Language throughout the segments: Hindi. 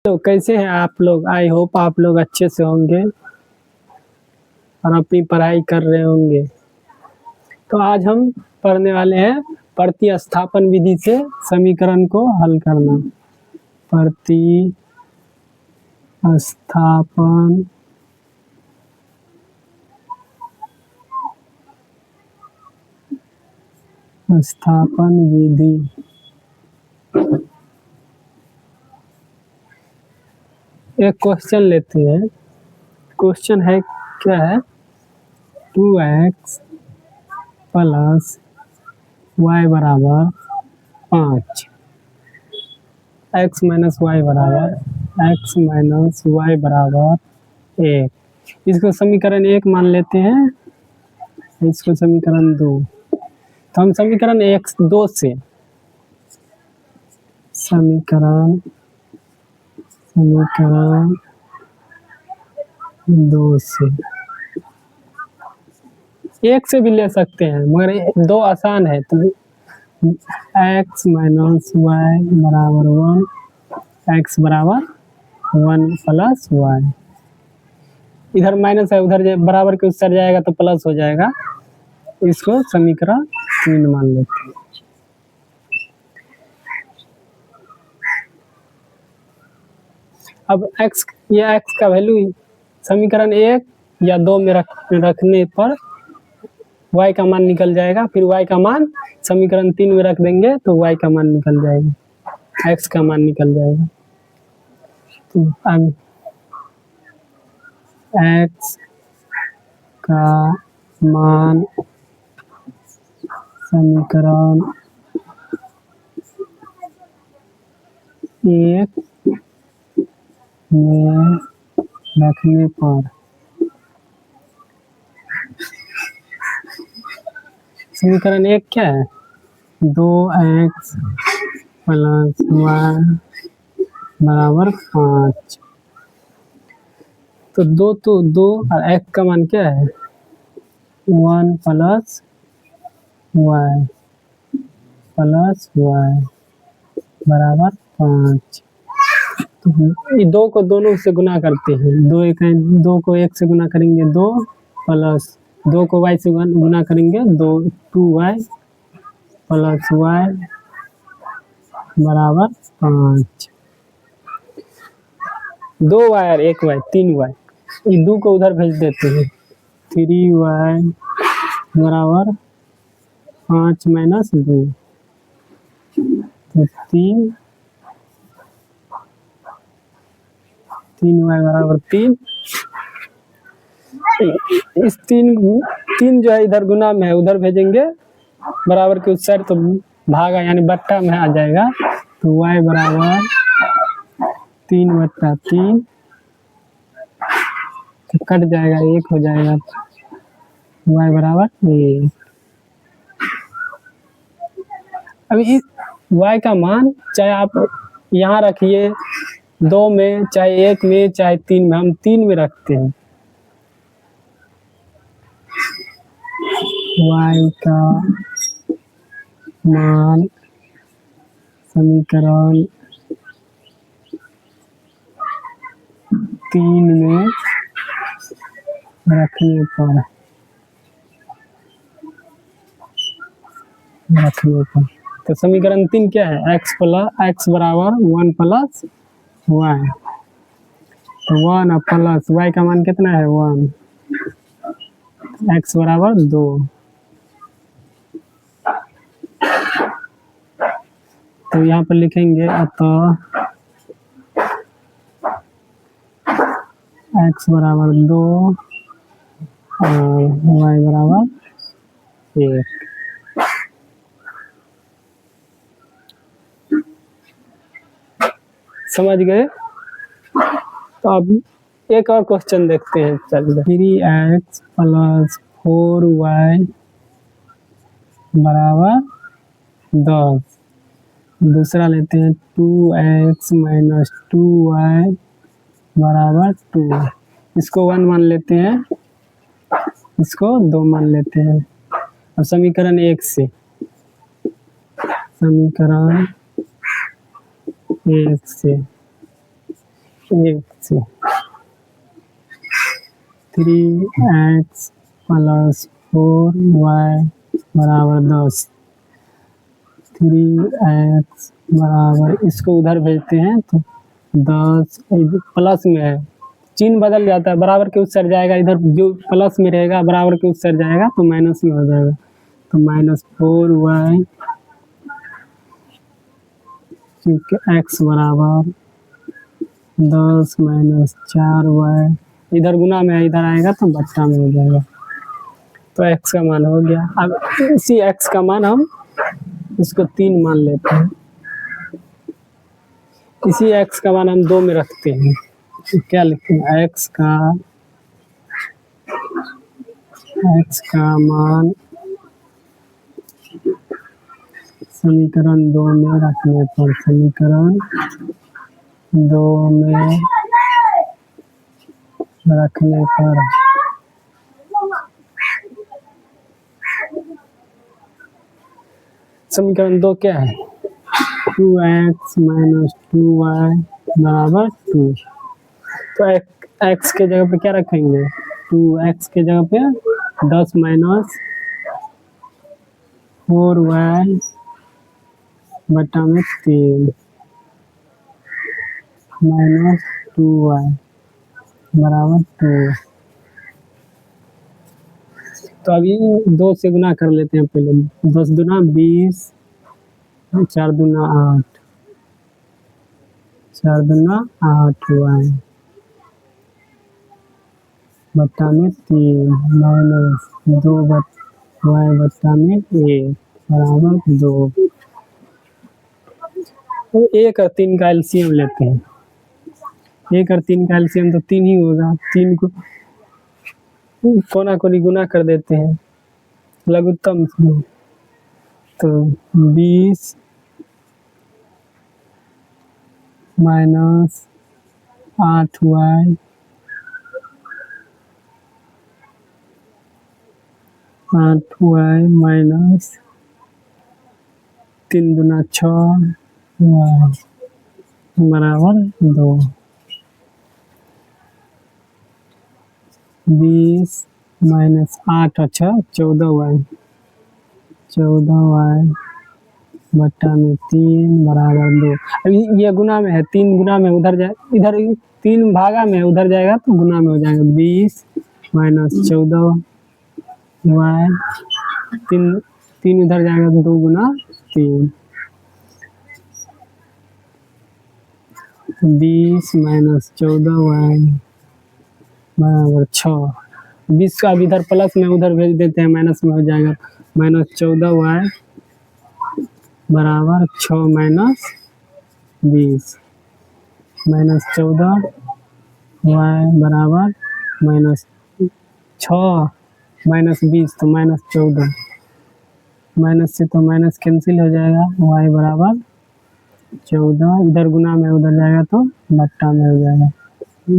तो कैसे हैं आप लोग? आई होप आप लोग अच्छे से होंगे और अपनी पढ़ाई कर रहे होंगे। तो आज हम पढ़ने वाले हैं प्रतिस्थापन विधि से समीकरण को हल करना। प्रतिस्थापन विधि। एक क्वेश्चन लेते हैं। क्वेश्चन है क्या है? 2x प्लस y बराबर 5, x माइनस वाई बराबर 1। इसको समीकरण 1 मान लेते हैं, इसको समीकरण 2। तो हम समीकरण 2 से समीकरण 2 से 1 से भी ले सकते हैं, मगर 2 आसान है। तो x माइनस वाई बराबर 1, x बराबर 1 प्लस वाई। इधर माइनस है, उधर बराबर के उस साइड जाएगा तो प्लस हो जाएगा। इसको समीकरण 3 मान लेते हैं। अब x का वैल्यू समीकरण 1 या 2 में रखने पर y का मान निकल जाएगा। फिर y का मान समीकरण 3 में रख देंगे तो y का मान निकल जाएगा, x का मान निकल जाएगा। तो अब x का मान समीकरण 1 में रखने पर समीकरण 1 क्या है? 2x प्लस y बराबर 5। तो 2 और x का मान क्या है? 1 प्लस y बराबर 5। तो ये 2 को दोनों से गुना करते हैं। 2 को 1 से गुना करेंगे 2, प्लस 2 को y से गुना करेंगे 2y प्लस y बराबर 5। 2y और 1y 3y। ये 2 को उधर भेज देते हैं। 3y बराबर 5 माइनस 2, तो 3y बराबर 3। इस 3 जो है इधर गुना में है, उधर भेजेंगे बराबर के उस साइड तो भागा यानी बट्टा में आ जाएगा। तो y बराबर 3/3 तो कट जाएगा, 1 हो जाएगा। y बराबर 1। अभी इस y का मान चाहे आप यहाँ रखिए 2 में, चाहे 1 में, चाहे 3 में। हम 3 में रखते हैं। y का मान समीकरण 3 में रखने पर तो समीकरण 3 क्या है? x बराबर 1 प्लस y। तो 1 और प्लस y का मान कितना है? 1। x बराबर 2। तो यहाँ पर लिखेंगे अतः x बराबर 2 और y बराबर 1। समझ गए? तो अब एक और क्वेश्चन देखते हैं। चलिए 3x प्लस 4y बराबर 10। दूसरा लेते हैं 2x माइनस 2y बराबर 2। इसको 1 मान लेते हैं, इसको 2 मान लेते हैं। अब समीकरण 1 से एक से 3x प्लस 4y बराबर 10। 3x बराबर, इसको उधर भेजते हैं तो 10 प्लस में है, चिन्ह बदल जाता है, बराबर के उस साइड जाएगा, इधर जो प्लस में रहेगा बराबर के उस साइड जाएगा तो माइनस में हो जाएगा, तो -4y क्योंकि x बराबर 10 माइनस 4y, इधर गुना में है, इधर आएगा तो बट्टा में हो जाएगा। तो x का मान हो गया। अब इसी x का मान हम इसको 3 मान लेते हैं, इसी x का मान हम 2 में रखते हैं, तो क्या लिखते हैं, x का मान समीकरण 2 में रखने पर, समीकरण 2 में रखने पर समीकरण 2 क्या है, 2x माइनस 2y बराबर 2। तो x के जगह पे क्या रखेंगे, 2x के जगह पे 10 माइनस 4y बटा में 3 माइनस 2y बराबर 2। तो अभी 2 से गुना कर लेते हैं पहले, 10 दूना 20, 4 दूना 8, 4 दूना 8y बट्टा में 3 माइनस 2y बट्टा में 1 बराबर 2। तो 1 और 3 का एलसीएम लेते हैं, 1 और 3 का एलसीएम तो 3 ही होगा, 3 को कोना कोनी गुना कर देते हैं लघुत्तम से, तो 20 माइनस 8y माइनस 3 दूना 6y बराबर 2। 20 माइनस 8 अच्छा 14y बट्टा में 3 बराबर 2। अभी ये गुना में है, 3 गुना में उधर जाए, इधर 3 भागा में उधर जाएगा तो गुना में हो जाएगा, 20 माइनस 14y, 3 उधर जाएगा तो 2 गुना 3, 20 माइनस 14y बराबर 6। 20 का इधर प्लस में उधर भेज देते हैं, माइनस में हो जाएगा, माइनस 14y बराबर 6 माइनस 20, माइनस 14y बराबर माइनस 6 माइनस 20 तो माइनस 14, माइनस से तो माइनस कैंसिल हो जाएगा, y बराबर 14, इधर गुना में उधर जाएगा तो बट्टा में हो जाएगा,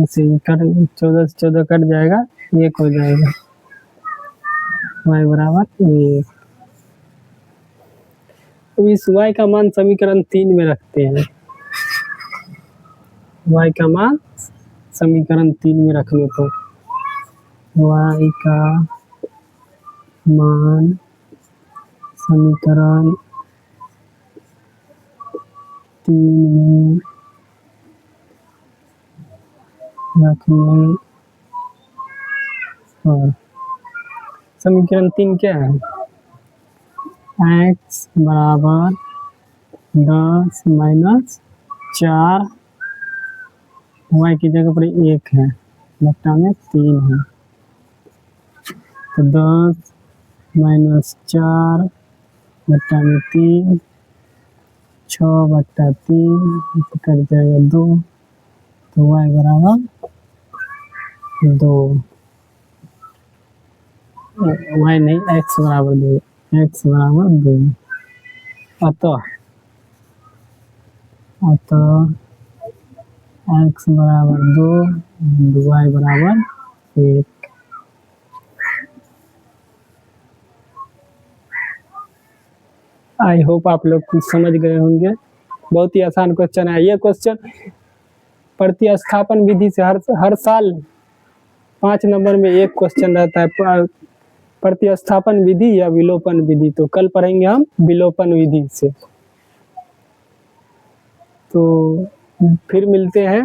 इसे कट 14 से 14 कट जाएगा, 1 हो जाएगा, y बराबर 1। तो इस y का मान समीकरण 3 में रखते हैं, y का मान समीकरण 3 में रखने पर, y का मान समीकरण 3 में रखने पर, समीकरण 3 क्या है, x बराबर 10 माइनस 4, y की जगह पर 1 है बट्टा में 3 है, तो 10 माइनस 4 बट्टा में 3, 6 बट्टा 3 कट जाएगा 2, तो y बराबर 2, y नहीं x बराबर 2, x बराबर 2। अतः x बराबर 2, y बराबर 1। आई होप आप लोग कुछ समझ गए होंगे, बहुत ही आसान क्वेश्चन है। ये क्वेश्चन प्रतिस्थापन विधि से हर साल 5 नंबर में एक क्वेश्चन रहता है, प्रतिस्थापन विधि या विलोपन विधि। तो कल पढ़ेंगे हम विलोपन विधि से। तो फिर मिलते हैं